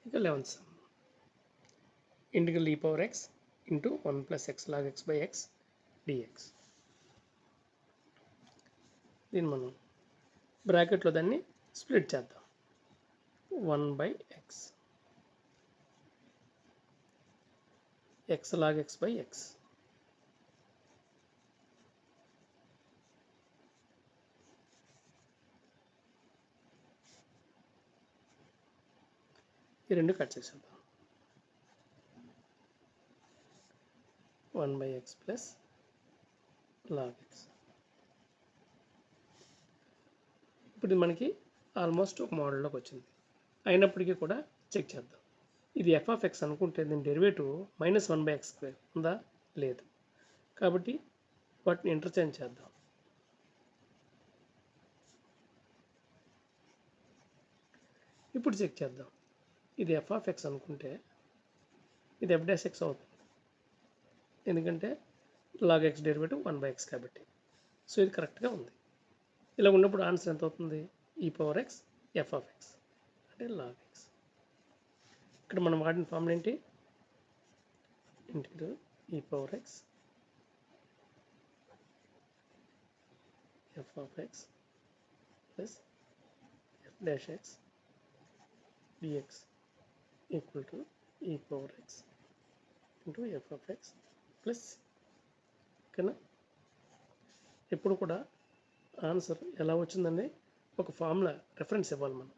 ఇక 11th some integral e power x into 1 plus x log x by x dx. దీన్ని మనం బ్రాకెట్లో దాన్ని స్ప్లిట్ చేద్దాం. 1 by x x log x by x ఈ రెండు కట్ చేసేద్దాం. 1 by x plus log x. ఇప్పుడు మనకి ఆల్మోస్ట్ ఒక మోడల్లోకి వచ్చింది. అయినప్పటికీ కూడా చెక్ చేద్దాం. ఇది ఎఫ్ ఆఫ్ ఎక్స్ అనుకుంటే దీని డెరివేటివ్ -1 బై ఎక్స్ స్క్వేర్ ఉందా? లేదు. కాబట్టి వాటిని ఇంటర్చేంజ్ చేద్దాం. ఇప్పుడు చెక్ చేద్దాం. ఇది ఎఫ్ ఆఫ్ ఎక్స్ అనుకుంటే ఇది ఎఫ్ డాష్ ఎక్స్ అవుతుంది, ఎందుకంటే log x derivative 1 by x కాబట్టి. సో ఇది కరెక్ట్గా ఉంది. ఇలా ఉన్నప్పుడు ఆన్సర్ ఎంత అవుతుంది? E power x f of x అంటే లాగ్ ఎక్స్. ఇక్కడ మనం వాడిన ఫార్ములా ఏంటి? Integral e power x f of x plus f dash x dx equal to e power x into f of x plus. ఓకేనా? ఎప్పుడు కూడా answer ఎలా వచ్చిందని ఒక ఫార్ములా రెఫరెన్స్ ఇవ్వాలి మనం.